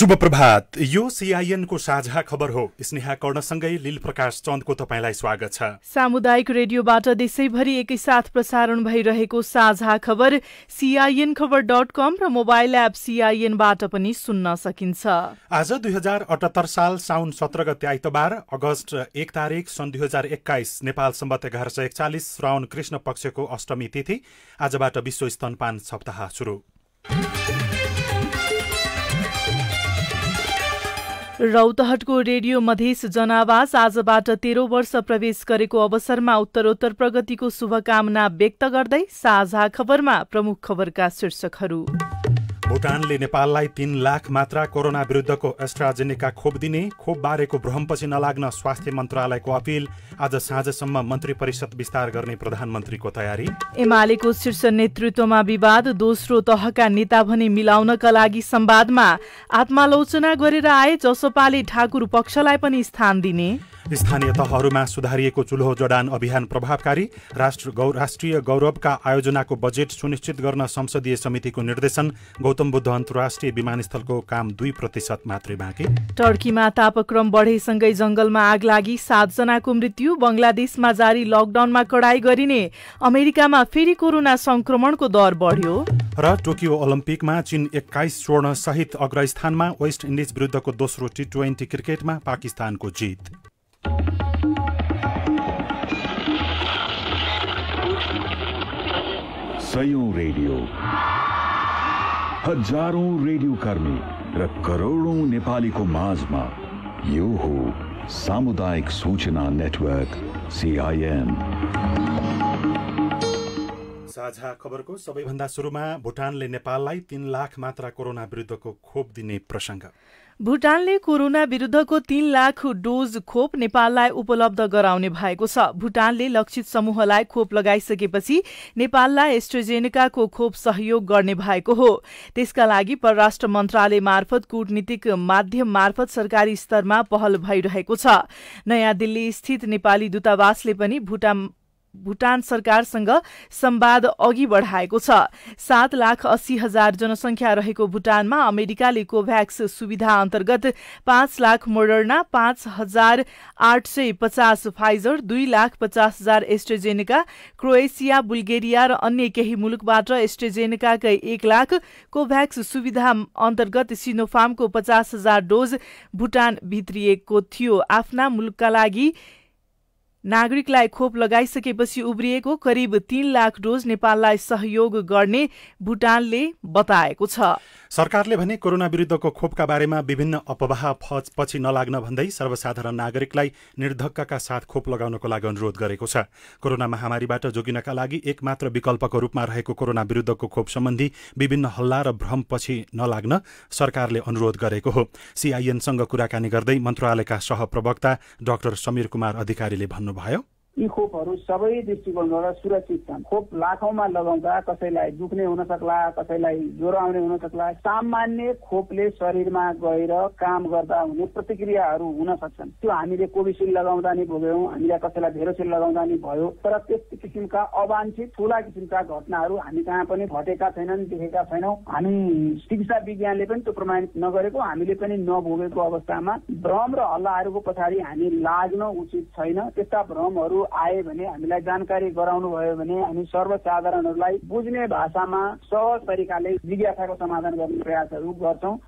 शुभ प्रभात। यो सीआईएन को साझा खबर हो। स्नेहा कर्णसँगै लील प्रकाश चन्दको तपाईलाई स्वागत छ। सामुदायिक रेडियोबाट देशैभरि एकैसाथ प्रसारण भइरहेको साझा खबर CINखबर.com र मोबाइल एप CINबाट पनि सुन्न सकिन्छ। आज 2078 साल साउन 17 गते आइतबार अगस्त 1 तारिक सन् 2021 नेपाल सम्वत 1141 श्रावण कृष्ण पक्षको अष्टमी तिथि। आजबाट विश्व स्तनपान सप्ताह सुरु। रौतहटको रेडियो मधेस जनावास आजबाट 13 वर्ष प्रवेश गरेको अवसरमा उत्तरोत्तर प्रगतिको शुभकामना व्यक्त गर्दै साझा खबरमा प्रमुख खबरका शीर्षकहरू। भुटानले नेपाललाई 3 लाख मात्रा कोरोना विरुद्धको एस्ट्राजेनेका खोप दिने, खोप बारेको भ्रमपछि नलाग्न स्वास्थ्य मन्त्रालयको अपिल। आज साँझसम्म मन्त्री परिषद विस्तार गर्ने प्रधानमन्त्रीको तयारी। एमालेको शीर्ष नेतृत्वमा विवाद, दोस्रो तहका नेता भने मिलाउनका लागि संवादमा आत्मालोचना गरेर आए। जसपाले ठाकुर पक्षलाई पनि स्थान दिने। स्थानीय तहहरूमा सुधारिएको चुल्हो जडान अभियान प्रभावकारी। राष्ट्रिय गौरवका आयोजनाको बजेट सुनिश्चित गर्न संसदीय समितिको निर्देशन। गौतम बुद्ध अन्तर्राष्ट्रिय विमानस्थलको काम 2% मात्रै बाँकी। टर्कीमा तापक्रम बढेसँगै जंगलमा आग लागि 7 जनाको मृत्यु। बंगलादेशमा जारी लकडाउनमा कडाई गरिने। अमेरिकामा फेरि कोरोना संक्रमणको दर बढ्यो। र टोकियो ओलम्पिकमा चीन 21 स्वर्ण सहित अग्रस्थानमा। वेस्ट इन्डिज विरुद्धको दोस्रो T20 क्रिकेटमा पाकिस्तानको जित। सयौं रेडियो, हजारौं रेडियो कर्मी र करोडौं नेपालीको माझमा यो हो सामुदायिक सूचना नेटवर्क CIN। साझा खबरको सबैभन्दा सुरुमा भुटानले नेपाललाई 3 लाख मात्रा कोरोना विरुद्धको खोप दिने प्रसङ्ग। भुटानले कोरोना विरुद्धको 3 लाख डोज खोप नेपाललाई उपलब्ध गराउने भएको छ। भुटानले लक्षित समूहलाई खोप लगाइसकेपछि नेपाललाई एस्ट्राजेनेकाको खोप सहयोग गर्ने भएको हो। त्यसका लागि परराष्ट्र मन्त्रालय मार्फत कूटनीतिक माध्यम मार्फत सरकारी स्तरमा पहल भइरहेको छ। नयाँ दिल्ली स्थित नेपाली दूतावासले पनि भुटान सरकारसँग संवाद अघि बढाएको छ। 7,80,000 जनसंख्या रहेको भुटानमा अमेरिकाले कोभ्याक्स सुविधा अन्तर्गत 5 lakh Moderna, 5,850 Pfizer, 2,50,000 AstraZeneca, Croatia, Bulgaria र अन्य केही मुलुकबाट एस्ट्राजेनेकाकै 1 लाख, कोभ्याक्स सुविधा अन्तर्गत सिनोफार्मको 50,000 डोज भुटान भित्रिएको थियो। आफ्ना मुलुकका लागि नागरिकलाई खोप लगाइसकेपछि उब्रिएको करिब 3 लाख डोज नेपाललाई सहयोग गर्ने भुटानले बताएको छ। सरकारले भने कोरोना विरुद्धको खोपका बारेमा विभिन्न अफवाह पछि नलाग्न भन्दै सर्वसाधारण नागरिकलाई निर्धक्कका साथ खोप लगाउनको लागि अनुरोध गरेको छ। कोरोना महामारीबाट जोगिनका लागि एकमात्र विकल्पको रूपमा रहेको कोरोना विरुद्धको खोप सम्बन्धी विभिन्न हल्ला र भ्रम पछि नलाग्न सरकारले अनुरोध गरेको हो। CINसँग कुराकानी गर्दै मन्त्रालयका सहप्रवक्ता डाक्टर समीर कुमार अधिकारीले भन्नुभयो, यी खोपहरू सबै दृष्टिकोणबाट सुरक्षित छन्। खोप लाखौंमा लगाउँदा कसैलाई दुख्ने हुन सक्ला, कसैलाई ज्वरो आउने हुन सक्ला। सामान्य खोपले शरीरमा गएर काम गर्दा हुने प्रतिक्रियाहरू हुन सक्छन्। त्यो हामीले कोभिसिल्ड लगाउँदा नि भोग्यौं, हामीले कसैलाई भेरोसिल्ड लगाउँदा नि भयो। तर त्यस किसिमका अवांछित ठूला किसिमका घटनाहरू हामी कहाँ पनि घटेका छैनन्, देखेका छैनौं। हामी चिकित्सा विज्ञानले पनि त्यो प्रमाणित नगरेको, हामीले पनि नभोगेको अवस्थामा भ्रम र हल्लाहरूको पछाडि हामी लाग्न उचित छैन। त्यस्ता भ्रमहरू आए भने हामीलाई जानकारी गराउनु भयो भने हामी सर्वसाधारणहरूलाई बुझ्ने भाषामा सहज तरिकाले जिज्ञासाको समाधान गर्ने प्रयासहरू गर्छौं।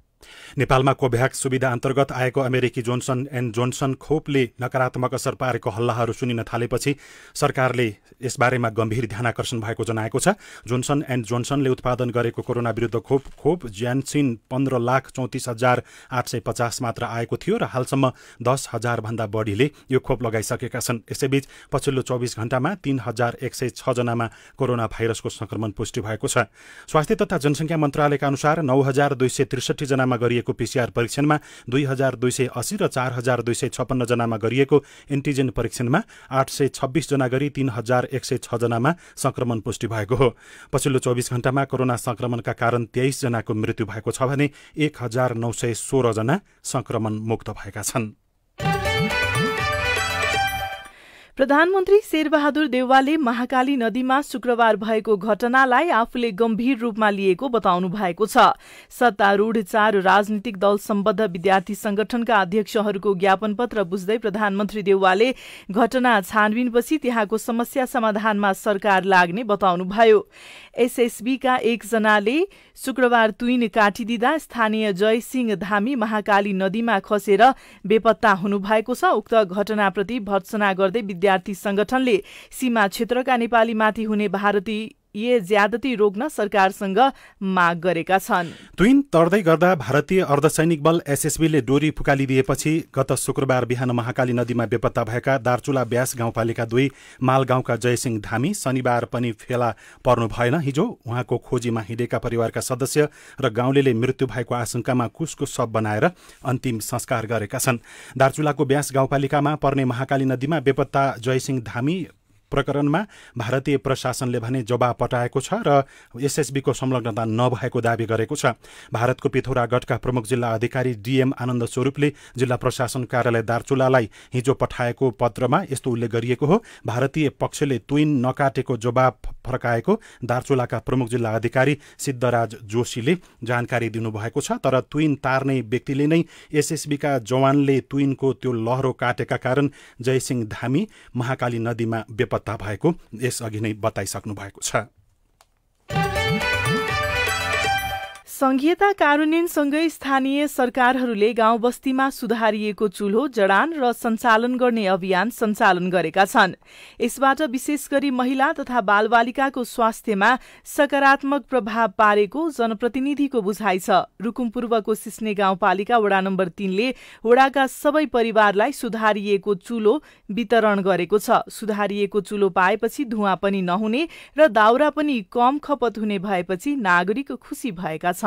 नेपालमा कोभ्याक्स सुविधा अन्तर्गत आएको अमेरिकी जोन्सन एन्ड जोन्सन खोपले नकारात्मक असर पारेको हल्लाहरू सुनिन थालेपछि सरकारले यसबारेमा गम्भीर ध्यानाकर्षण भएको जनाएको छ। जोन्सन एन्ड जोन्सनले उत्पादन गरेको कोरोना विरुद्ध खोप ज्यान्सिन 15,34,850 मात्र आएको थियो र हालसम्म 10,000 भन्दा बढीले यो खोप लगाइसकेका छन्। यसैबीच पछिल्लो 24 घण्टामा 3,106 जनामा कोरोना भाइरसको संक्रमण पुष्टि भएको छ। स्वास्थ्य तथा जनसंख्या मन्त्रालयका अनुसार 9,263 जनामा गरिएको PCR परीक्षणमा 2,280 र 4,256 जनामा गरिएको एन्टिजेन परीक्षणमा 826 जना गरी 3,106 जनामा संक्रमण पुष्टि भएको हो। पछिल्लो 24 घण्टामा कोरोना संक्रमणका कारण 23 जनाको मृत्यु भएको छ भने 1,916 जना संक्रमण मुक्त भएका छन्। प्रधानमन्त्री शेरबहादुर देउवाले महाकाली नदीमा शुक्रबार भएको घटनालाई आफूले गम्भीर रूपमा लिएको बताउनु भएको छ। सत्तारूढ 4 राजनीतिक दल सम्बद्ध विद्यार्थी संगठनका अध्यक्षहरूको ज्ञापन पत्र बुझ्दै प्रधानमन्त्री देउवाले घटना छानबिनपछि त्यहाँको समस्या समाधानमा सरकार लाग्ने बताउनुभयो। एसएसबीका एकजनाले शुक्रबार तुइन काटिदिँदा स्थानीय जयसिंह धामी महाकाली नदीमा खसेर बेपत्ता हुनुभएको छ। उक्त घटनाप्रति भर्त्सना गर्दै विद्यार्थी संगठनले सीमा क्षेत्रका नेपालीमाथि हुने भारतीय ज्यादती रोक्न सरकारसँग माग गरेका छन्। तुइन तर्दै गर्दा भारतीय अर्धसैनिक बल एसएसबीले डोरी फुकालिदिएपछि गत शुक्रबार बिहान महाकाली नदीमा बेपत्ता भएका दार्चुला ब्यास गाउँपालिका 2 माल गाउँका जयसिंह धामी शनिबार पनि फेला पर्नु भएन। हिजो उहाँको खोजीमा हिँडेका परिवारका सदस्य र गाउँलेले मृत्यु भएको आशंकामा कुसको शव बनाएर अन्तिम संस्कार गरेका छन्। दार्चुलाको ब्यास गाउँपालिकामा पर्ने महाकाली नदीमा बेपत्ता जयसिंह धामी प्रकरणमा भारतीय प्रशासनले भने जवाब पठाएको छ र एसएसबीको संलग्नता नभएको दावी गरेको छ। भारतको पिथौरागढका प्रमुख जिल्ला अधिकारी डीएम आनन्द स्वरूपले जिल्ला प्रशासन कार्यालय दार्चुलालाई हिजो पठाएको पत्रमा यस्तो उल्लेख गरिएको हो। भारतीय पक्षले तुइन नकाटेको जवाब फर्काएको दार्चुलाका प्रमुख जिल्ला अधिकारी सिद्धराज जोशीले जानकारी दिनुभएको छ। तर तुइन तार्ने व्यक्तिले नै एसएसबीका जवानले तुइनको त्यो लहरो काटेका कारण जयसिंह धामी महाकाली नदीमा बेपत्ता भएको यसअघि नै बताइसक्नु भएको छ। संघीयता कार्यान्वयनसँगै स्थानीय सरकारहरूले गाउँ बस्तीमा सुधारिएको चुल्हो जडान र सञ्चालन गर्ने अभियान सञ्चालन गरेका छन्। यसबाट विशेष गरी महिला तथा बालबालिकाको स्वास्थ्यमा सकारात्मक प्रभाव पारेको जनप्रतिनिधिको बुझाइ छ। रुकुम पूर्वको सिस्ने गाउँपालिका वडा नम्बर 3 ले वडाका सबै परिवारलाई सुधारिएको चुल्हो वितरण गरेको छ। सुधारिएको चुल्हो पाएपछि धुवाँ पनि नहुने र दाउरा पनि कम खपत हुने भएपछि नागरिक खुसी भएका छन्।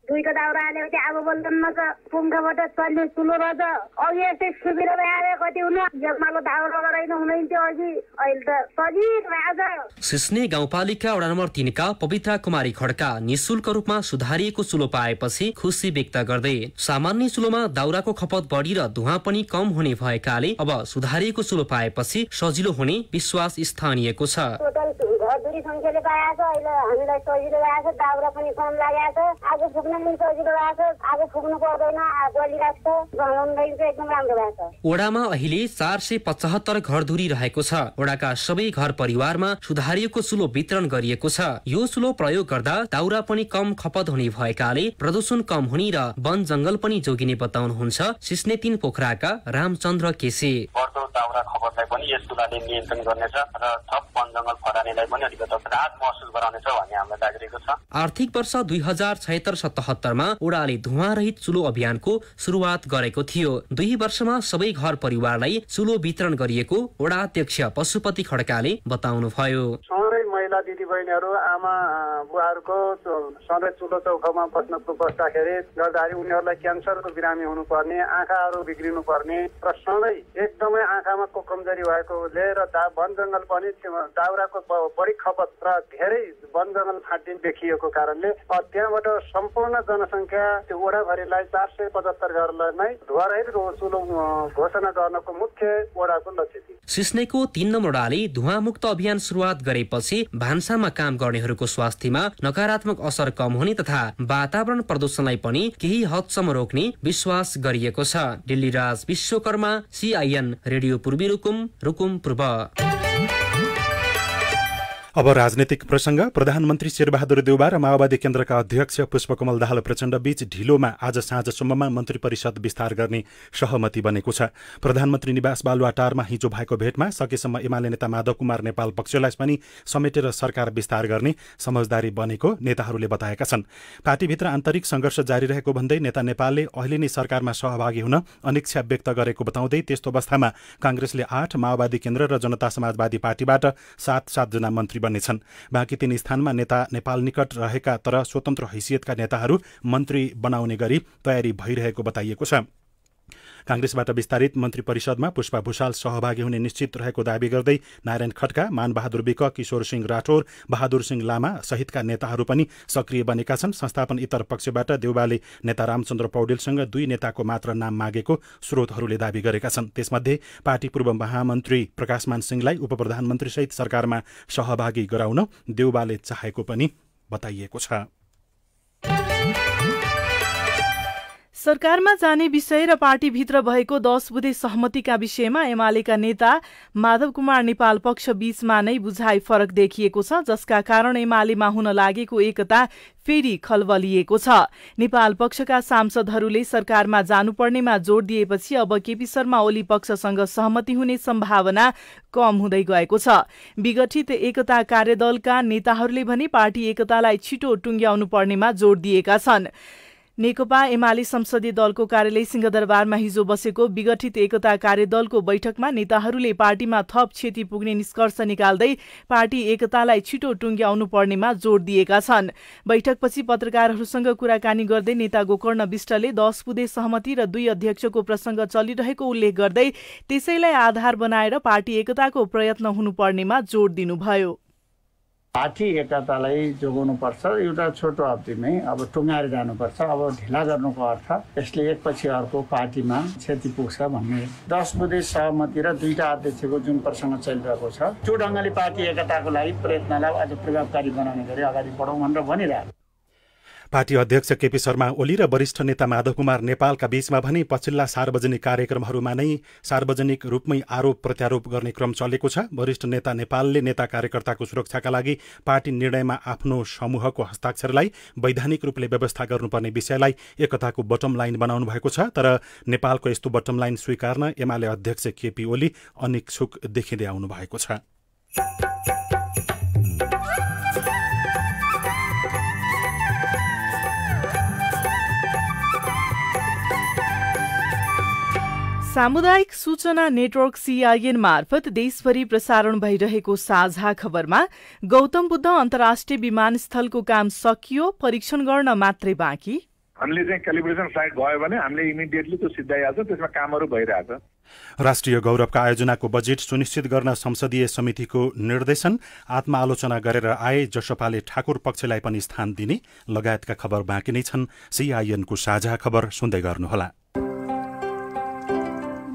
दुईको दाउरा हालेपछि अब बोल्दैनमा त पुङ्खाबाट चल्ने चुलो रहेछ। अघि यस्तै सुबिरो भएर कति हुनु जग्माको दाउरा गराइन हुनुहुन्थ्यो अघि, अहिले त सजिलो भएको छ। सिस्ने गाउँपालिका वडा नम्बर 3 का पवित्रा कुमारी खड्का निशुल्क रूपमा सुधारिएको चुलो पाएपछि खुसी व्यक्त गर्दै सामान्य चुलोमा दाउराको खपत बढी र धुवाँ पनि कम हुने भएकाले अब सुधारिएको चुलो पाएपछि सजिलो हुने विश्वास स्थानीयको छ। घरधुरी संख्याले पाएको अहिले हामीलाई सजिलो भएको छ, दाउरा पनि कम लागेको छ, आगो फुक्न पनि सजिलो भएको छ, आगो फुक्नु पर्दैन, बलिरहेको छ, गनाउनलाई चाहिँ एकदम राम्रो भएको छ। वडामा अहिले 475 घरधुरी रहेको छ। वडाका सबै घर परिवारमा सुधारिएको चुलो वितरण गरिएको छ। यो चुलो प्रयोग गर्दा दाउरा पनि कम खपत हुने भएकाले प्रदूषण कम हुने र वन जंगल पनि जोगिने बताउनुहुन्छ सिस्ने 3 पोखराका रामचन्द्र केसी। बढ्दो दाउरा खपतलाई पनि यस चुलाले नियन्त्रण गर्नेछ र थप वन जंगल फरानीलाई पनि अलिकति राहत महसुस गराउनेछ भन्ने हामीलाई लागेको छ। आर्थिक वर्ष 2076-77 मा वडाले धुवाँ रहित चुलो अभियानको सुरुवात गरेको थियो। 2 वर्षमा सबै घर परिवारलाई चुलो वितरण गरिएको वडा अध्यक्ष पशुपति खड्काले बताउनुभयो। महिला दिदीबहिनीहरू आमा बुवाहरूको सधैँ चुलो चौकामा बस्दाखेरि गर्दाखेरि उनीहरूलाई क्यान्सरको बिरामी हुनुपर्ने, आँखाहरू बिग्रिनु पर्ने र सधैँ एकदमै आँखामा कमजोरी भएकोले र वन जङ्गल पनि दाउराको बढी खपत र धेरै वन जङ्गल फाटिन देखिएको कारणले त्यहाँबाट सम्पूर्ण जनसङ्ख्या त्यो वडाभरिलाई 475 घरलाई नै धुवारहित चुलो घोषणा गर्नको मुख्य वडाको लक्ष्य थियो। सिस्नेको 3 नम्बर वडाले धुवामुक्त अभियान सुरुवात गरेपछि भान्सामा काम गर्नेहरूको स्वास्थ्यमा नकारात्मक असर कम हुने तथा वातावरण प्रदूषणलाई पनि केही हदसम्म रोक्ने विश्वास गरिएको छ। दिल्लीराज विश्वकर्मा, CIN रेडियो पूर्वी रुकुम पूर्व। अब राजनीतिक प्रसंग। प्रधानमन्त्री शेरबहादुर देउवा र माओवादी केन्द्रका अध्यक्ष पुष्पकमल दाहाल प्रचण्ड बीच ढिलोमा आज साँझसम्ममा मन्त्री परिषद विस्तार गर्ने सहमति बनेको छ। प्रधानमन्त्री निवास बालुवाटारमा हिजो भएको भेटमा सकेसम्म एमाले नेता माधव कुमार नेपाल पक्षलाई पनि समेटेर सरकार विस्तार गर्ने समझदारी बनेको नेताहरूले बताएका छन्। पार्टीभित्र आन्तरिक संघर्ष जारी रहेको भन्दै नेता नेपालले अहिले नै सरकारमा सहभागी हुन अनिच्छा व्यक्त गरेको बताउँदै त्यस्तो अवस्थामा कांग्रेसले 8, माओवादी केन्द्र र जनता समाजवादी पार्टीबाट 7 जना मन्त्री बन्नेछन्। बाँकी 3 स्थानमा नेता नेपाल निकट रहेका तर स्वतन्त्र हैसियतका नेताहरू मन्त्री बनाउने गरी तयारी भइरहेको बताइएको छ। कांग्रेसबाट विस्तारित मन्त्री परिषदमा पुष्पा भुषाल सहभागी हुने निश्चित रहेको दावी गर्दै नारायण खड्का, मानबहादुर विक, किशोर सिंह राठौर, बहादुर सिंह लामा सहितका नेताहरू पनि सक्रिय बनेका छन्। संस्थापन इतर पक्षबाट देउबाले नेता रामचन्द्र पौडेलसँग 2 नेताको मात्र नाम मागेको स्रोतहरूले दावी गरेका छन्। त्यसमध्ये पार्टी पूर्व महामन्त्री प्रकाशमान सिंहलाई उपप्रधानमन्त्रीसहित सरकारमा सहभागी गराउन देउबाले चाहेको पनि बताइएको छ। सरकारमा जाने विषय र पार्टीभित्र भएको 10 बुँदे सहमतिका विषयमा एमालेका नेता माधव कुमार नेपाल पक्ष बीचमा नै बुझाइ फरक देखिएको छ, जसका कारण एमालेमा हुन लागेको एकता फेरि खलबलिएको छ। नेपाल पक्षका सांसदहरूले सरकारमा जानुपर्नेमा जोड दिएपछि अब केपी शर्मा ओली पक्षसँग सहमति हुने सम्भावना कम हुँदै गएको छ। विगठित एकता कार्यदलका नेताहरूले भने पार्टी एकतालाई छिटो टुङ्ग्याउनु पर्नेमा जोड दिएका छन्। नेकपा एमाले संसदीय दलको कार्यालय सिंहदरबारमा हिजो बसेको विगठित एकता कार्यदलको बैठकमा नेताहरूले पार्टीमा थप क्षति पुग्ने निष्कर्ष निकाल्दै पार्टी एकतालाई छिटो टुङ्ग्याउनु पर्नेमा जोड दिएका छन्। बैठकपछि पत्रकारहरूसँग कुराकानी गर्दै नेता गोकर्ण विष्टले 10 बुँदे सहमति र 2 अध्यक्षको प्रसंग चलिरहेको उल्लेख गर्दै त्यसैलाई आधार बनाएर पार्टी एकताको प्रयत्न हुनुपर्नेमा जोड दिनुभयो। पार्टी एकतालाई जोगाउनुपर्छ, एउटा छोटो अवधिमै अब टुङ्गाएर जानुपर्छ। अब ढिला गर्नुको अर्थ यसले एकपछि अर्को पार्टीमा क्षति पुग्छ भन्ने 10 बुँदे सहमति र 2टा अध्यक्षको जुन प्रसंग चलिरहेको छ त्यो ढङ्गले पार्टी एकताको लागि प्रयत्नलाई अझ प्रभावकारी बनाउने गरी अगाडि बढाउँ भनेर भनिरहेको। पार्टी अध्यक्ष केपी शर्मा ओली र वरिष्ठ नेता माधव कुमार नेपालका बीचमा भने पछिल्ला सार्वजनिक कार्यक्रमहरूमा नै सार्वजनिक रूपमै आरोप प्रत्यारोप गर्ने क्रम चलेको छ। वरिष्ठ नेता नेपालले नेता कार्यकर्ताको सुरक्षाका लागि पार्टी निर्णयमा आफ्नो समूहको हस्ताक्षरलाई वैधानिक रूपले व्यवस्था गर्नुपर्ने विषयलाई एकताको बटम लाइन बनाउनु भएको छ। तर नेपालको यस्तो बटम लाइन स्वीकार्न एमाले अध्यक्ष केपी ओली अनिच्छुक देखिँदै आउनु भएको छ। सामुदायिक सूचना नेटवर्क CIN मार्फत देशभरि प्रसारण भइरहेको साझा खबरमा गौतम बुद्ध अन्तर्राष्ट्रिय विमानस्थलको काम सकियो, परीक्षण गर्न मात्रै बाँकी। हामीले चाहिँ क्यालिब्रेसन फ्लाइट भयो भने हामीले इमिडिएटली त्यो सिद्धाइहाल्छ, त्यसमा कामहरू भइरहेछ। राष्ट्रिय गौरवका आयोजनाको बजेट सुनिश्चित गर्न संसदीय समितिको निर्देशन, आत्मआलोचना गरेर आए जसपाले ठाकुर पक्षलाई पनि स्थान दिने लगायतका खबर बाँकी नै छन्। CIN को साझा खबर सुन्दै गर्नुहोला।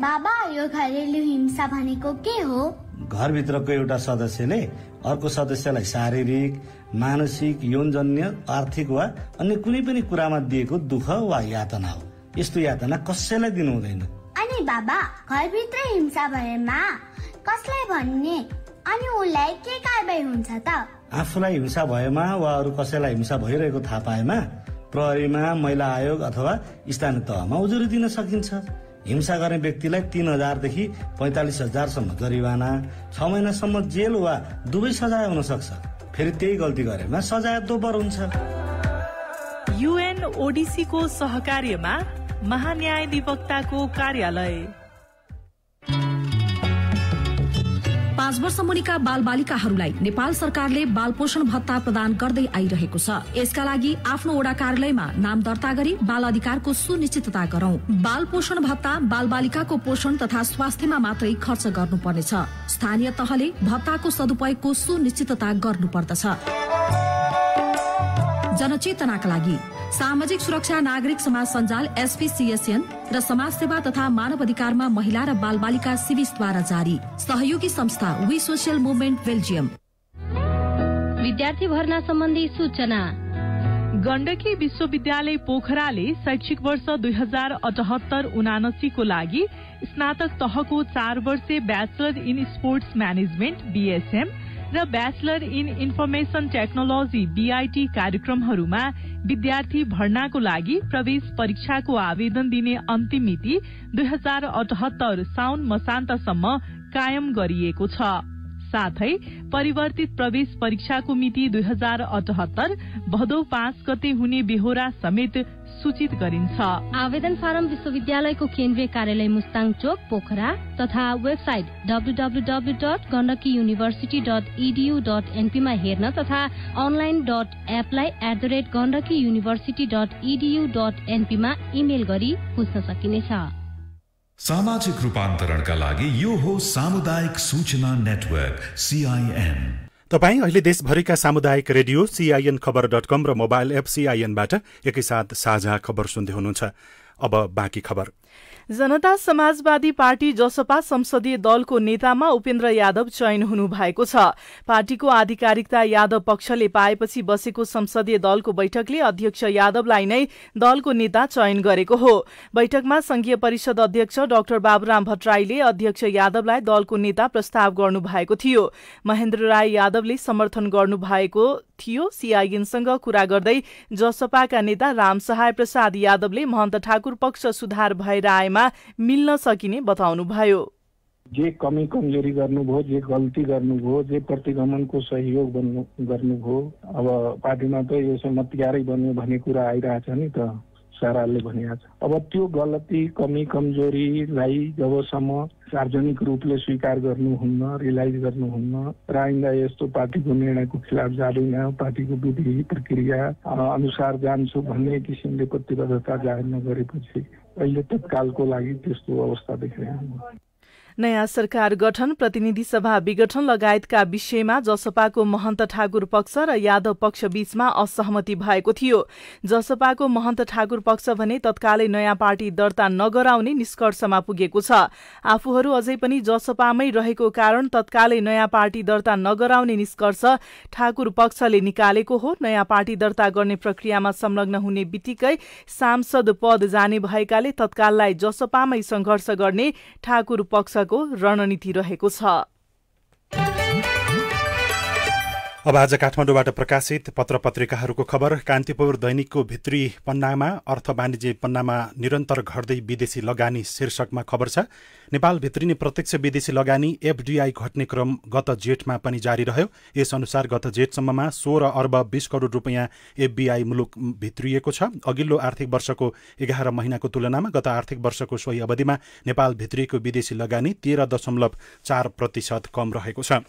बाबा, यो घरेलु हिंसा भनेको के हो? घरभित्रको एउटा सदस्यले अर्को सदस्यलाई शारीरिक, मानसिक, यौनजन्य, आर्थिक वा अन्य कुनै पनि कुरामा दिएको दुःख वा यातना हो। यस्तो यातना कसैलाई दिनु हुँदैन। अनि बाबा, घरभित्र हिंसा भएमा कसलाई भन्ने अनि उलाई के कारबाही हुन्छ त? आफूलाई हिंसा भएमा वा अरू कसैलाई हिंसा भइरहेको थाहा पाएमा प्रहरीमा, महिला आयोग अथवा स्थानीय तहमा उजुरी दिन सकिन्छ। हिंसा गर्ने व्यक्तिलाई 3,000 देखि 45,000 सम्म जरिवाना, 6 महिनासम्म जेल वा दुवै सजाय हुन सक्छ। फेरि त्यही गल्ती गरेमा सजाय दोब्बर हुन्छ। UNODC को सहकार्यमा महान्यायाधिवक्ताको कार्यालय। 5 वर्ष मुनिका बालबालिकाहरूलाई नेपाल सरकारले बाल पोषण भत्ता प्रदान गर्दै आइरहेको छ। यसका लागि आफ्नो वडा कार्यालयमा नाम दर्ता गरी बाल अधिकारको सुनिश्चितता गरौं। बाल पोषण भत्ता बालबालिकाको पोषण तथा स्वास्थ्यमा मात्रै खर्च गर्नुपर्नेछ। स्थानीय तहले भत्ताको सदुपयोगको सुनिश्चितता गर्नुपर्दछ। जनचेतनाका लागि सामाजिक सुरक्षा नागरिक समाज सञ्जाल SPCSN र समाज सेवा तथा मानव अधिकारमा महिला र बालबालिका सिविसद्वारा जारी। सहयोगी संस्था वी सोशल मुभमेन्ट बेल्जियम। विद्यार्थी भर्ना सम्बन्धी सूचना। गण्डकी विश्वविद्यालय पोखराले शैक्षिक वर्ष 2078-79 को लागि स्नातक तहको 4 वर्षे bachelor in sports management BSM र bachelor in information technology BIT कार्यक्रमहरूमा विद्यार्थी भर्नाको लागि प्रवेश परीक्षाको आवेदन दिने अन्तिम मिति 2078 साउन मसान्तसम्म कायम गरिएको छ। साथै परिवर्तित प्रवेश परीक्षाको मिति 2078 भदौ 5 गते हुने बेहोरा समेत सूचित गरिन्छ। आवेदन फारम विश्वविद्यालयको केन्द्रीय कार्यालय मुस्ताङ चोक पोखरा तथा वेबसाइट www.gandakiyuniversity.edu.np मा हेर्न तथा online.apply@gandakiyuniversity.edu.np मा इमेल गरी बुझ्न सकिनेछ। सामाजिक रूपान्तरणका लागि यो हो सामुदायिक सूचना नेटवर्क CIN। तपाईँ अहिले देशभरिका सामुदायिक रेडियो CIN-खबर.com र मोबाइल एप CIN-बाट एकैसाथ साझा खबर सुन्दै हुनुहुन्छ। अब बाँकी खबर। जनता समाजवादी पार्टी जसपा संसदीय दलको नेतामा उपेन्द्र यादव चयन हुनु भएको छ। पार्टीको आधिकारिकता यादव पक्षले पाएपछि बसेको संसदीय दलको बैठकले अध्यक्ष यादवलाई नै दलको नेता चयन गरेको हो। बैठकमा संघीय परिषद अध्यक्ष डाक्टर बाबुराम भट्टराईले अध्यक्ष यादवलाई दलको नेता प्रस्ताव गर्नु भएको थियो। महेन्द्र राय यादवले समर्थन गर्नु भएको थियो। CIN-सँग कुरा गर्दै जसपाका नेता रामसहाय प्रसाद यादवले महन्त ठाकुर पक्ष सुधार भएर आएमा मिल्न सकिने बताउनुभयो। जे कमी कमजोरी गर्नुभयो, जे गल्ती गर्नुभयो, जे प्रतिगमनको सहयोग गर्नुभयो, अब पार्टीमा त यो समय तयारै बन्यो भन्ने कुरा आइरहेछ नि त, साराले भनिएको छ। अब त्यो गलती कमी कमजोरीलाई जबसम्म सार्वजनिक रूपले स्वीकार गर्नुहुन्न, रियलाइज गर्नुहुन्न र आइन्दा यस्तो पार्टीको निर्णयको खिलाफ जाँदैन, पार्टीको विधि प्रक्रिया अनुसार जान्छु भन्ने किसिमले प्रतिबद्धता जाहेर नगरेपछि अहिले तत्कालको लागि त्यस्तो अवस्था देखिरहेको। नयाँ सरकार गठन, प्रतिनिधि सभा विघटन लगायतका विषयमा जसपाको महन्त ठाकुर पक्ष र यादव पक्ष बीचमा असहमति भएको थियो। जसपाको महन्त ठाकुर पक्ष भने तत्कालै नयाँ पार्टी दर्ता नगराउने निष्कर्षमा पुगेको छ। आफूहरू अझै पनि जसपामै रहेको कारण तत्कालै नयाँ पार्टी दर्ता नगराउने निष्कर्ष ठाकुर पक्षले निकालेको हो। नयाँ पार्टी दर्ता गर्ने प्रक्रियामा संलग्न हुने बित्तिकै सांसद पद जाने भएकाले तत्काललाई जसपामै संघर्ष गर्ने ठाकुर पक्ष रणनीति रहेको छ। अब आज काठमाडौँबाट प्रकाशित पत्र पत्रिकाहरूको खबर। कान्तिपुर दैनिकको भित्री पन्नामा अर्थ वाणिज्य पन्नामा निरन्तर घट्दै विदेशी लगानी शीर्षकमा खबर छ। नेपाल भित्रिने प्रत्यक्ष विदेशी लगानी FDI घट्ने क्रम गत जेठमा पनि जारी रह्यो। यस अनुसार गत जेठसम्ममा 16 अर्ब 20 करोड रुपियाँ FDI मुलुक भित्रिएको छ। अघिल्लो आर्थिक वर्षको 11 महिनाको तुलनामा गत आर्थिक वर्षको सोही अवधिमा नेपाल भित्रिएको विदेशी लगानी 13.4% कम रहेको छ।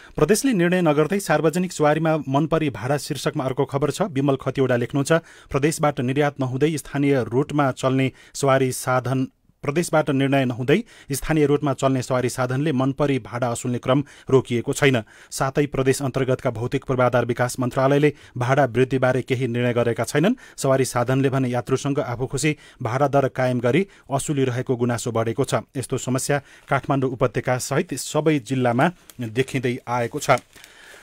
प्रदेशले निर्णय नगर्दै सार्वजनिक सवारीमा मनपरी भाडा शीर्षकमा अर्को खबर छ। विमल खतिवडा लेख्नुहुन्छ, प्रदेशबाट निर्यात नहुँदै स्थानीय रूटमा चल्ने सवारी साधन प्रदेशबाट निर्णय नहुँदै स्थानीय रूटमा चल्ने सवारी साधनले मनपरी भाडा असुल्ने क्रम रोकिएको छैन। साथै प्रदेश अन्तर्गतका भौतिक पूर्वाधार विकास मन्त्रालयले भाडा वृद्धिबारे केही निर्णय गरेका छैनन्। सवारी साधनले भने यात्रुसँग आफू खुसी भाडा दर कायम गरी असुलिरहेको गुनासो बढेको छ। यस्तो समस्या काठमाडौँ उपत्यका सहित सबै जिल्लामा देखिँदै आएको छ।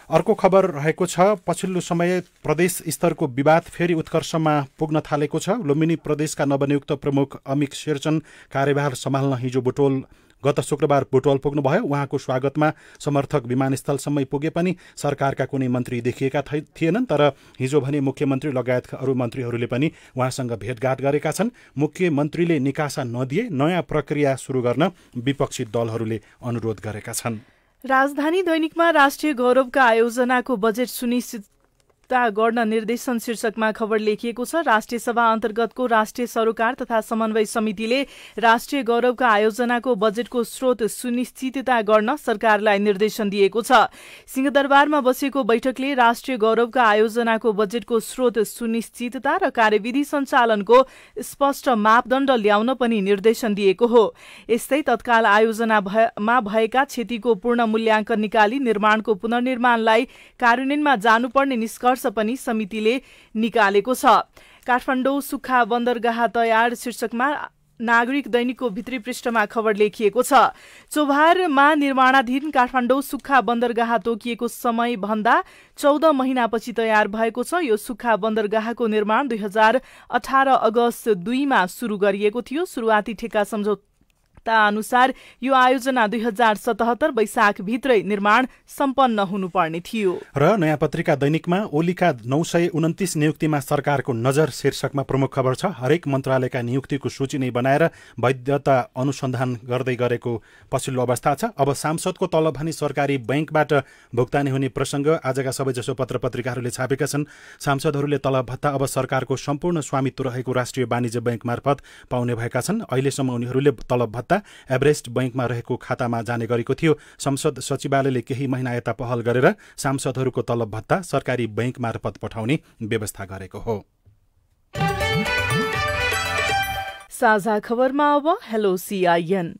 अर्को खबर रहेको छ, पछिल्लो समय प्रदेश स्तरको विवाद फेरि उत्कर्षमा पुग्न थालेको छ। लुम्बिनी प्रदेशका नवनियुक्त प्रमुख अमिक शेरचन कार्यभार सम्हाल्न हिजो बुटोल गत शुक्रबार बुटोल पुग्नुभयो। उहाँको स्वागतमा समर्थक विमानस्थलसम्मै पुगे पनि सरकारका कुनै मन्त्री देखिएका थिएनन्। तर हिजो भने मुख्यमन्त्री लगायतका अरू मन्त्रीहरूले पनि उहाँसँग भेटघाट गरेका छन्। मुख्यमन्त्रीले निकासा नदिए नयाँ प्रक्रिया सुरु गर्न विपक्षी दलहरूले अनुरोध गरेका छन्। राजधानी दैनिकमा राष्ट्रिय गौरवका आयोजनाको बजेट सुनिश्चितता गर्न निर्देशन शीर्षकमा खबर लेखिएको छ। राष्ट्रिय सभा अन्तर्गतको राष्ट्रिय सरोकार तथा समन्वय समितिले राष्ट्रिय गौरवका आयोजनाको बजेटको स्रोत सुनिश्चितता गर्न सरकारलाई निर्देशन दिएको छ। सिंहदरबारमा बसेको बैठकले राष्ट्रिय गौरवका आयोजनाको बजेटको स्रोत सुनिश्चितता र कार्यविधि सञ्चालनको स्पष्ट मापदण्ड ल्याउन पनि निर्देशन दिएको हो। यस्तै तत्काल आयोजनामा भएका क्षतिको पूर्ण मूल्याङ्कन निकाली निर्माणको पुनर्निर्माणलाई कार्यान्वयनमा जानुपर्ने निष्कर्ष पनि समितिले निकालेको छ। काठमाडौँ सुक्खा बन्दरगाह तयार शीर्षकमा नागरिक दैनिकको भित्री पृष्ठमा खबर लेखिएको छ। चोभारमा निर्माणाधीन काठमाडौँ सुक्खा बन्दरगाह तोकिएको समय भन्दा 14 महिनापछि तयार भएको छ। यो सुक्खा बन्दरगाहको निर्माण 2018 अगस्त 2मा सुरु गरिएको थियो। सुरुवाती ठेक्का सम्झौता अनुसार यो आयोजना 2077 वैशाख भित्रै निर्माण सम्पन्न हुनुपर्ने थियो। र नयाँ पत्रिका दैनिकमा ओलीका 929 नियुक्तिमा सरकारको नजर शीर्षकमा प्रमुख खबर छ। हरेक मन्त्रालयका नियुक्तिको सूची नै बनाएर वैधता अनुसन्धान गर्दै गरेको पछिल्लो अवस्था छ। अब सांसदको तलब भने सरकारी बैंकबाट भुक्तानी हुने प्रसङ्ग आजका सबैजसो पत्र पत्रिकाहरूले छापेका छन्। सांसदहरूले तलब भत्ता अब सरकारको सम्पूर्ण स्वामित्व रहेको राष्ट्रिय वाणिज्य बैंक मार्फत पाउने भएका छन्। अहिलेसम्म उनीहरूले तलब भत्ता एभरेस्ट बैंकमा रहेको खातामा जाने गरेको थियो। संसद सचिवालयले केही महिना यता पहल गरेर सांसदहरूको तलब भत्ता सरकारी बैंक मार्फत पठाउने व्यवस्था गरेको हो। साझा खबरमा अब हेलो CIN।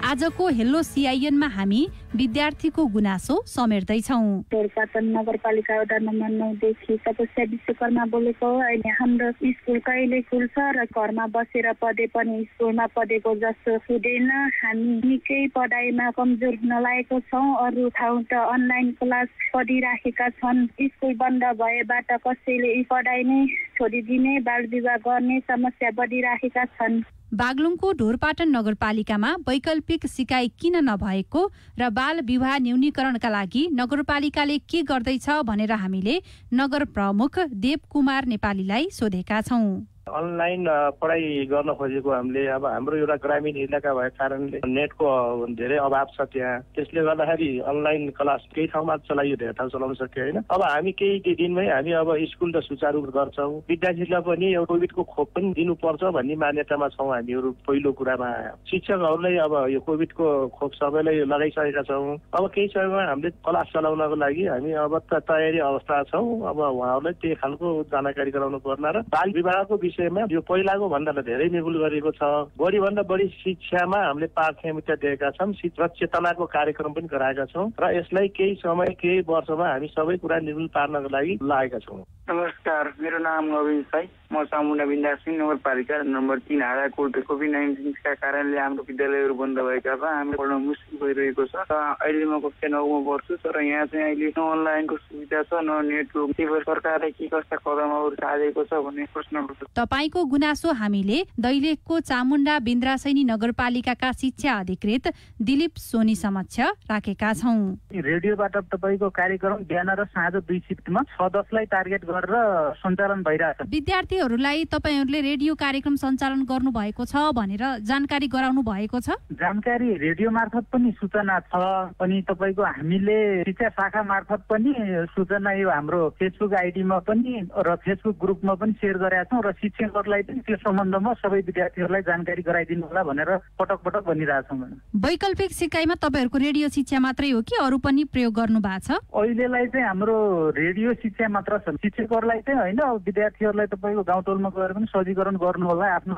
आजको हेलो CIN मा हामी विद्यार्थीको गुनासो समेट्दैछौँ। टोलपाटन नगरपालिका वडा नम्बर 9 देखि तपस्या विश्वकर्मा बोलेको। अहिले हाम्रो स्कुल कहिले खुल्छ र घरमा बसेर पढे पनि स्कुलमा पढेको जस्तो हुँदैन। हामी निकै पढाइमा कमजोर नलागेको छौँ। अरू ठाउँ त अनलाइन क्लास पढिराखेका छन्। स्कुल बन्द भएबाट कसैले पढाइ नै छोडिदिने, बाल विवाह गर्ने समस्या बढिराखेका छन्। बागलुङको ढोरपाटन नगरपालिकामा वैकल्पिक सिकाइ किन नभएको र बाल विवाह न्यूनीकरणका लागि नगरपालिकाले के गर्दैछ भनेर हामीले नगर प्रमुख देवकुमार नेपालीलाई सोधेका छौँ। अनलाइन पढाइ गर्न खोजेको हामीले अब हाम्रो एउटा ग्रामीण इलाका भएको कारणले नेटको धेरै अभाव छ त्यहाँ। त्यसले गर्दाखेरि अनलाइन क्लास केही ठाउँमा चलाइयो, धेरै ठाउँ चलाउन सक्यो होइन। अब हामी केही दिनमै हामी अब स्कुल त सुचारू गर्छौँ। विद्यार्थीलाई पनि कोभिडको खोप पनि दिनुपर्छ भन्ने मान्यतामा छौँ हामीहरू। पहिलो कुरामा शिक्षकहरूलाई अब यो कोभिडको खोप सबैलाई लगाइसकेका छौँ। अब केही समयमा हामीले क्लास चलाउनको लागि हामी अब तयारी अवस्था छौँ। अब उहाँहरूलाई त्यही खालको जानकारी गराउनु पर्ला र बाल विवाहको विषयमा यो पहिलाको भन्दा धेरै निगुल गरेको छ। बढीभन्दा बढी शिक्षामा हामीले प्राथमिकता दिएका छौँ। चेतनाको कार्यक्रम पनि गराएका छौँ र यसलाई केही समय केही वर्षमा हामी सबै कुरा निगुल पार्नको लागि लागेका छौँ। नमस्कार, मेरो नाम नवीन साई। म चामुण्डा बिन्दासिंह नगरपालिका नम्बर 3 हाराकोट। कोभिड-19 का कारणले हाम्रो विद्यालयहरू बन्द भएका भए हामीले पढ्न मुस्किल भइरहेको छ। अहिले म कक्षा 9 मा पढ्छु, तर यहाँ चाहिँ अहिले न अनलाइनको सुविधा छ न नेटवर्क। त्यही सरकारले के कस्ता कदमहरू चालेको छ भन्ने प्रश्न गर्छु। तपाईको गुनासो हामीले दैलेखको चामुण्डा बिन्द्रासैनी नगरपालिकाका शिक्षा अधिकृत दिलीप सोनी समक्ष राखेका छौँ। रेडियोबाट तपाईको कार्यक्रम बिहान र साँझ 2 शिफ्टमा 6-10 लाई टार्गेट गरेर सञ्चालन भइरहेछ। विद्यार्थीहरूलाई तपाईहरूले रेडियो कार्यक्रम सञ्चालन गर्नु भएको छ भनेर जानकारी गराउनु भएको छ। जानकारी रेडियो मार्फत पनि सूचना छ, अनि तपाईको हामीले शिक्षा शाखा मार्फत पनि सूचना यो हाम्रो फेसबुक आइडीमा पनि र फेसबुक ग्रुपमा पनि सेयर गरेका छौँ र शिक्षकहरूलाई पनि त्यो सम्बन्धमा सबै विद्यार्थीहरूलाई जानकारी गराइदिनु होला भनेर पटक पटक भनिरहेछौँ। वैकल्पिक सिकाइमा तपाईँहरूको रेडियो शिक्षा मात्रै हो कि अरू पनि प्रयोग गर्नु भएको छ? अहिलेलाई चाहिँ हाम्रो रेडियो शिक्षा मात्र छ। शिक्षकहरूलाई चाहिँ होइन, विद्यार्थीहरूलाई तपाईँको गाउँटोलमा गएर पनि सजीकरण गर्नु होला आफ्नो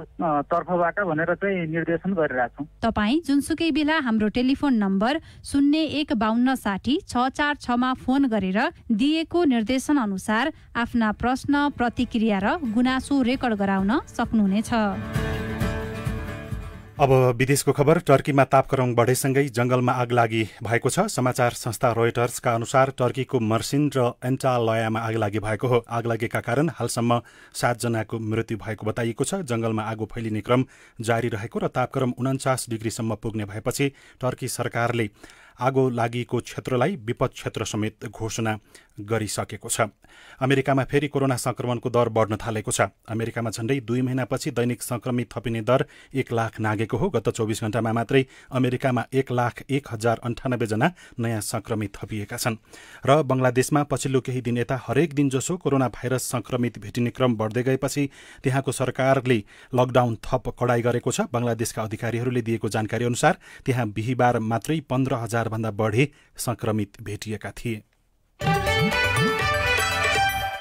तर्फबाट भनेर चाहिँ निर्देशन गरिरहेछौँ। तपाईँ जुनसुकै बेला हाम्रो टेलिफोन नम्बर 015260 646 मा फोन गरेर दिएको निर्देशन अनुसार आफ्ना प्रश्न, प्रतिक्रिया र गुनासो रेकर्ड गराउन सक्नुहुनेछ। अब विदेशको खबर। टर्कीमा तापक्रम बढेसँगै जंगलमा आगलागी भएको छ। समाचार संस्था रोयटर्सका अनुसार टर्कीको मर्सिन र एन्टालयामा आगलागी भएको हो। आगलागीका कारण हालसम्म 7 जनाको मृत्यु भएको बताइएको छ। जंगलमा आगो फैलिने क्रम जारी रहेको र तापक्रम 49 डिग्रीसम्म पुग्ने भएपछि टर्की सरकारले आगो लागेको क्षेत्रलाई विपद क्षेत्र समेत घोषणा गरिसकेको छ। अमेरिकामा फेरि कोरोना संक्रमणको दर बढ्न थालेको छ। अमेरिकामा झण्डै 2 महिनापछि दैनिक संक्रमित थपिने दर 1 लाख नागेको हो। गत 24 घण्टामा मात्रै अमेरिकामा 1,01,098 जना नयाँ संक्रमित थपिएका छन्। र बंगलादेशमा पछिल्लो केही दिन यता हरेक दिन जसो कोरोना भाइरस संक्रमित भेटिने क्रम बढ्दै गएपछि त्यहाँको सरकारले लकडाउन थप कडाई गरेको छ। बंगलादेशका अधिकारीहरूले दिएको जानकारी अनुसार त्यहाँ बिहीबार मात्रै 15,000 भन्दा बढी संक्रमित भेटिएका थिए।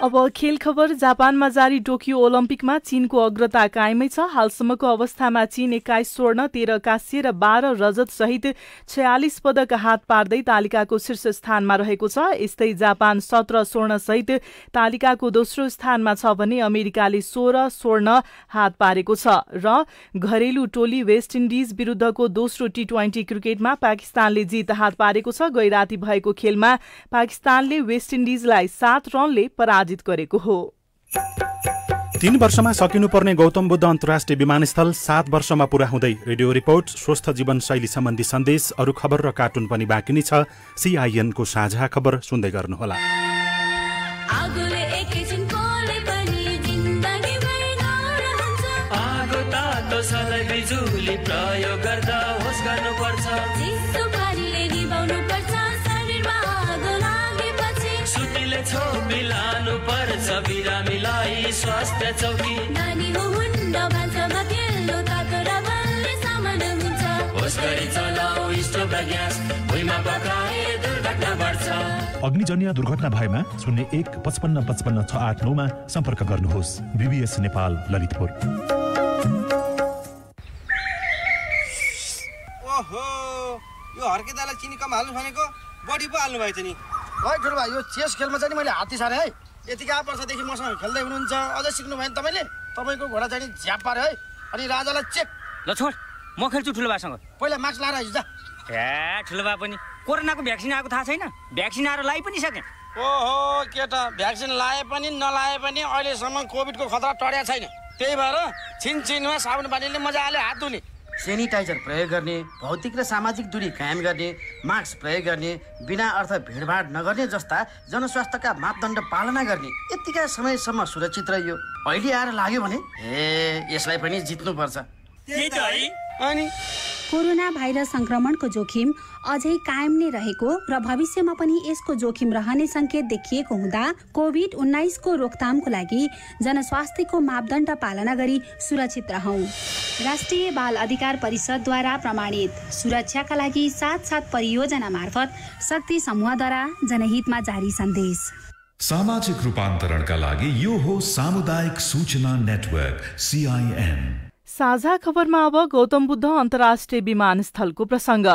अब खेल खबर। जापानमा जारी टोकियो ओलम्पिकमा चीनको अग्रता कायमै छ। हालसम्मको अवस्थामा चीन 21 स्वर्ण, 13 कांस्य र 12 रजत सहित 46 पदक हात पार्दै तालिकाको शीर्ष स्थानमा रहेको छ। यस्तै जापान 17 स्वर्ण सहित तालिकाको दोस्रो स्थानमा छ भने अमेरिकाले 16 स्वर्ण हात पारेको छ। र घरेलु टोली वेस्ट इन्डिज विरुद्धको दोस्रो T20 क्रिकेटमा पाकिस्तानले जित हात पारेको छ। गैराती भएको खेलमा पाकिस्तानले वेस्ट इन्डिजलाई 7 रनले पराजित गरेको हो। 3 वर्षमा सकिनुपर्ने गौतम बुद्ध अन्तर्राष्ट्रिय विमानस्थल 7 वर्षमा पूरा हुँदै। रेडियो रिपोर्ट, स्वस्थ जीवनशैली सम्बन्धी सन्देश, अरू खबर र कार्टुन पनि बाँकी नै छ। CIN को साझा खबर सुन्दै गर्नुहोला। स्वास्थ्य चौकी नानी हो हुन्न भान्सामा तेल्लो तातो र बलले सामान हुन्छ। होस गरी चलाऊ स्टोभ र ग्यास, भुइँमा पकाए दुर्घटना बढ्छ। अग्निजन्य दुर्घटना भएमा 01 55 55 689 मा सम्पर्क गर्नुहोस्। BBS नेपाल ललितपुर। ओहो, यो हर्केदालाई चिनी कम हाल्नु भनेको बढी पो हाल्नु भएछ नि। है ठुलो भाइ, यो चेस खेलमा चाहिँ मैले हात्ती सारे है। यतिका वर्षदेखि मसँग खेल्दै हुनुहुन्छ, अझै सिक्नु भएन तपाईँले? तपाईँको घोडा चाहिँ झ्याप पारे है। अनि राजालाई चेक। ल छोड, म खेल्छु ठुलो भाइसँग। पहिला मार्क्स लाएर आइज। ए ठुलो भए पनि कोरोनाको भ्याक्सिन आएको थाहा छैन? भ्याक्सिन आएर लगाइ पनि सके। ओहो केटा, भ्याक्सिन लाए पनि नलाए पनि अहिलेसम्म कोभिडको खतरा टडेको छैन। त्यही भएर छिनछिनमा साबुन पानीले मजाले हात धुने, सेनिटाइजर प्रयोग गर्ने, भौतिक र सामाजिक दूरी कायम गर्ने, मास्क प्रयोग गर्ने, बिना अर्थ भिडभाड नगर्ने जस्ता जनस्वास्थ्यका मापदण्ड पालना गर्ने, यतिका समयसम्म सुरक्षित रहियो। अहिले आएर लाग्यो भने यसलाई पनि जित्नुपर्छ। अनि कोरोना भाइरस संक्रमणको जोखिम अझै कायम नै रहेको र भविष्यमा पनि यसको जोखिम रहने संकेत देखिएको हुँदा कोभिड-19 को रोकथामको लागि जनस्वास्थ्यको मापदण्ड पालना गरी सुरक्षित रहौं। राष्ट्रिय बाल अधिकार परिषदद्वारा प्रमाणित सुरक्षाका लागि साथ परियोजना मार्फत शक्ति समूहद्वारा जनहितमा जारी सन्देश। सामाजिक रूपान्तरणका लागि यो हो सामुदायिक सूचना नेटवर्क CIN। साझा खबरमा अब गौतम बुद्ध अन्तर्राष्ट्रिय विमानस्थलको प्रसंग।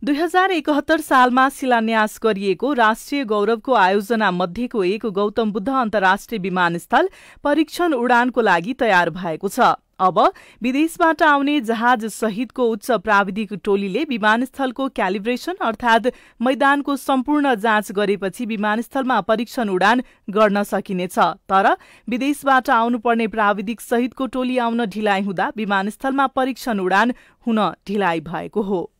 2071 सालमा शिलान्यास गरिएको राष्ट्रिय गौरवको आयोजना मध्येको एक गौतम बुद्ध अन्तर्राष्ट्रिय विमानस्थल परीक्षण उडानको लागि तयार भएको छ। अब विदेशबाट आउने जहाज सहितको उच्च प्राविधिक टोलीले विमानस्थलको क्यालिब्रेसन अर्थात मैदानको सम्पूर्ण जाँच गरेपछि विमानस्थलमा परीक्षण उडान गर्न सकिनेछ। तर विदेशबाट आउनुपर्ने प्राविधिक सहितको टोली आउन ढिलाइ हुँदा विमानस्थलमा परीक्षण उडान हुन ढिलाइ भएको हो।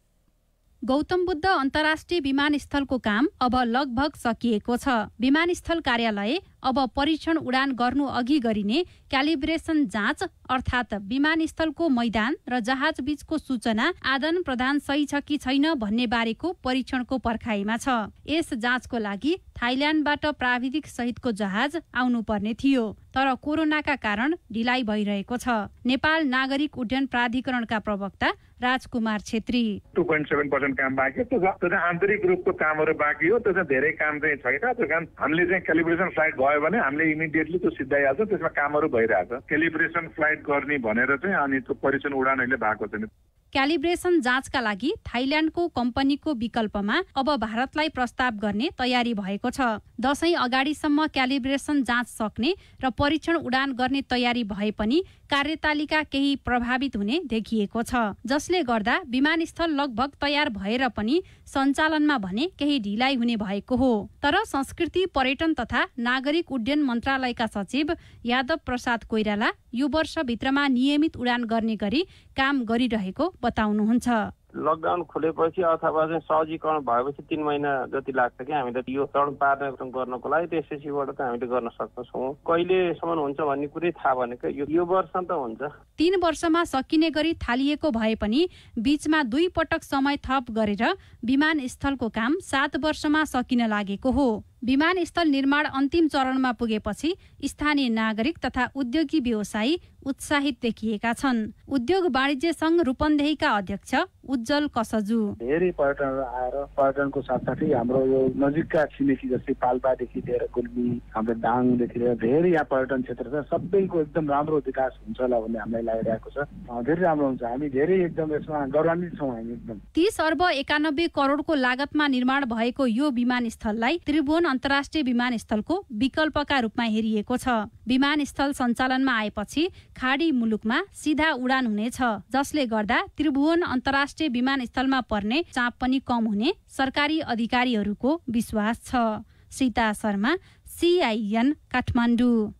गौतम बुद्ध अन्तर्राष्ट्रिय विमानस्थलको काम अब लगभग सकिएको छ। विमानस्थल कार्यालय अब परीक्षण उडान गर्नु अघि गरिने क्यालिब्रेसन जाँच अर्थात विमानस्थलको मैदान र जहाज बीचको सूचना आदान प्रदान सही छ कि छैन भन्ने बारेको परीक्षणको पर्खाइमा छ। यस जाँचको लागि थाइल्याण्डबाट प्राविधिक सहितको जहाज आउनुपर्ने थियो, तर कोरोनाका कारण ढिलाइ भइरहेको छ। नेपाल नागरिक उड्डयन प्राधिकरणका प्रवक्ता राजकुमार छेत्री 2.7% काम बाँकी हो। त्यो चाहिँ आन्तरिक रूपको कामहरू बाँकी हो। त्यो चाहिँ धेरै काम चाहिँ छैन। त्यो काम हामीले चाहिँ क्यालिब्रेसन फ्लाइट भयो भने हामीले इमिडिएटली त्यो सिधाइहाल्छ। त्यसमा कामहरू भइरहेछ। क्यालिब्रेसन फ्लाइट गर्ने भनेर चाहिँ अनि त्यो परीक्षण उडान अहिले भएको छैन। क्यालिब्रेसन जाँचका लागि थाइल्याण्डको कम्पनीको विकल्पमा अब भारतलाई प्रस्ताव गर्ने तयारी भएको छ। दशैं अगाडिसम्म क्यालिब्रेसन जाँच सक्ने र परीक्षण उडान गर्ने तयारी भए पनि कार्यतालिका केही प्रभावित हुने देखिएको छ, जसले गर्दा विमानस्थल लगभग तयार भएर पनि सञ्चालनमा भने केही ढिलाइ हुने भएको हो। तर संस्कृति पर्यटन तथा नागरिक उड्डयन मन्त्रालयका सचिव यादव प्रसाद कोइराला यो वर्षभित्रमा नियमित उडान गर्ने गरी काम गरिरहेको बताउनुहुन्छ। लकडाउन खुलेपछि अथवा चाहिँ सहजीकरण भएपछि 3 महिना जति लाग्छ कि हामीले यो चरण पार गर्नको लागि त्यसैबाट त हामीले गर्न सक्छौँ। कहिलेसम्म हुन्छ भन्ने कुरै थाहा भनेको यो वर्ष त हुन्छ। 3 वर्षमा सकिने गरी थालिएको भए पनि बीचमा 2 पटक समय थप गरेर विमानस्थलको काम 7 वर्षमा सकिन लागेको हो। विमानस्थल निर्माण अन्तिम चरणमा पुगेपछि स्थानीय नागरिक तथा उद्योगी व्यवसायी उत्साहित देखिएका छन्। उद्योग वाणिज्य संघ रूपन्देहीका अध्यक्ष उज्जवल कसजु धेरै पर्यटनहरू आएर पर्यटनको साथसाथै हाम्रो यो नजिकका छिमेकी जस्तै पाल्पादेखि लिएर गुल्मी हाम्रो दाङदेखि लिएर धेरै यहाँ पर्यटन क्षेत्र छ। सबैको एकदम राम्रो विकास हुन्छ होला भन्ने हामीलाई लागिरहेको छ। धेरै राम्रो हुन्छ। हामी धेरै एकदम यसमा गौरवान्वित छौँ। हामी एकदम 30 अर्ब 91 करोडको लागतमा निर्माण भएको यो विमानस्थललाई त्रिभुवन अन्तर्राष्ट्रिय विमानस्थलको विकल्पका रूपमा हेरिएको छ। विमानस्थल सञ्चालनमा आएपछि खाडी मुलुकमा सीधा उडान हुनेछ, जसले गर्दा त्रिभुवन अन्तर्राष्ट्रिय विमानस्थलमा पर्ने चाप पनि कम हुने सरकारी अधिकारीहरूको विश्वास छ। सीता शर्मा, CIN काठमाडौँ।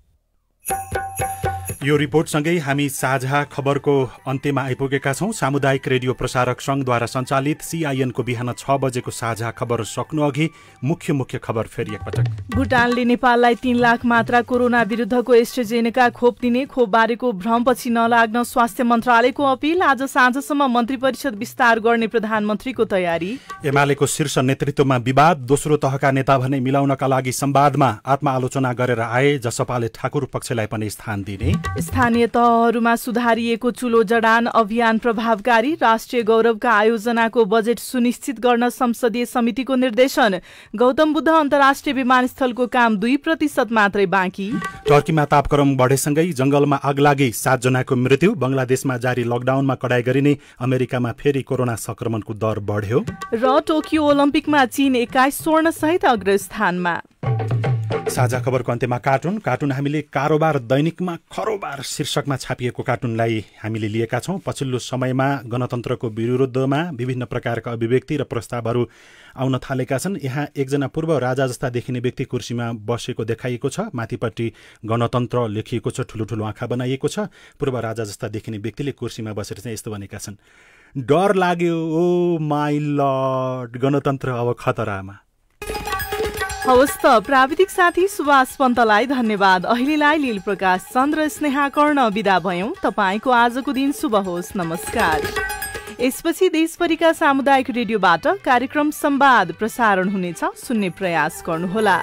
यो रिपोर्टसँगै हामी साझा खबरको अन्त्यमा आइपुगेका छौं। सामुदायिक रेडियो प्रसारक संघद्वारा सञ्चालित CIN को बिहान 6 बजेको साझा खबर सक्नु अघि मुख्य खबर फेरि एकपटक। भुटानले नेपाललाई 3 लाख मात्रा कोरोना विरुद्धको एस्ट्राजेनेका खोप दिने खोप बारेको भ्रमपछि नलाग्न स्वास्थ्य मन्त्रालयको अपील। आज साँझसम्म मन्त्री परिषद विस्तार गर्ने प्रधानमन्त्रीको तयारी। एमालेको शीर्ष नेतृत्वमा विवाद, दोस्रो तहका नेता भने मिलाउनका लागि संवादमा आत्मआलोचना गरेर आए। जसपाले ठाकुर पक्षलाई पनि स्थान दिने। स्थानीय तहहरूमा सुधारिएको चुलो जडान अभियान प्रभावकारी, राष्ट्रिय गौरवका आयोजनाको बजेट सुनिश्चित गर्न संसदीय समितिको निर्देशन। गौतम बुद्ध अन्तर्राष्ट्रिय विमानस्थलको काम 2% मात्रै बाँकी। टर्कीमा तापक्रम बढेसँगै जंगलमा आग लागि 7 जनाको मृत्यु। बंगलादेशमा जारी लकडाउनमा कडाई गरिने, अमेरिकामा फेरि कोरोना संक्रमणको दर बढ्यो। र टोकियो ओलम्पिकमा चीन 21 स्वर्ण सहित अग्रस्थानमा। साझा खबरको अन्त्यमा कार्टुन हामीले कारोबार दैनिकमा खरोबार शीर्षकमा छापिएको कार्टुनलाई हामीले लिएका छौं। पछिल्लो समयमा गणतन्त्रको विरुद्धमा विभिन्न प्रकारका अभिव्यक्ति र प्रस्तावहरू आउन थालेका छन्। यहाँ एकजना पूर्व राजा जस्ता देखिने व्यक्ति कुर्सीमा बसेको देखाइएको छ। माथिपट्टि गणतन्त्र लेखिएको छ, ठुलो ठुलो आँखा बनाइएको छ। पूर्व राजा जस्ता देखिने व्यक्तिले कुर्सीमा बसेर चाहिँ यस्तो भनेका छन्, डर लाग्यो ओ माई लर्ड, गणतन्त्र अब खतरामा। हवस् त, प्राविधिक साथी सुभाष पन्तलाई धन्यवाद। अहिलेलाई लील प्रकाश चन्द्र स्नेहा कर्ण बिदा भयौं। तपाईको आजको दिन शुभ होस्। नमस्कार। यसपछि देशभरिका सामुदायिक रेडियोबाट कार्यक्रम संवाद प्रसारण हुनेछ, सुन्ने प्रयास गर्नुहोला।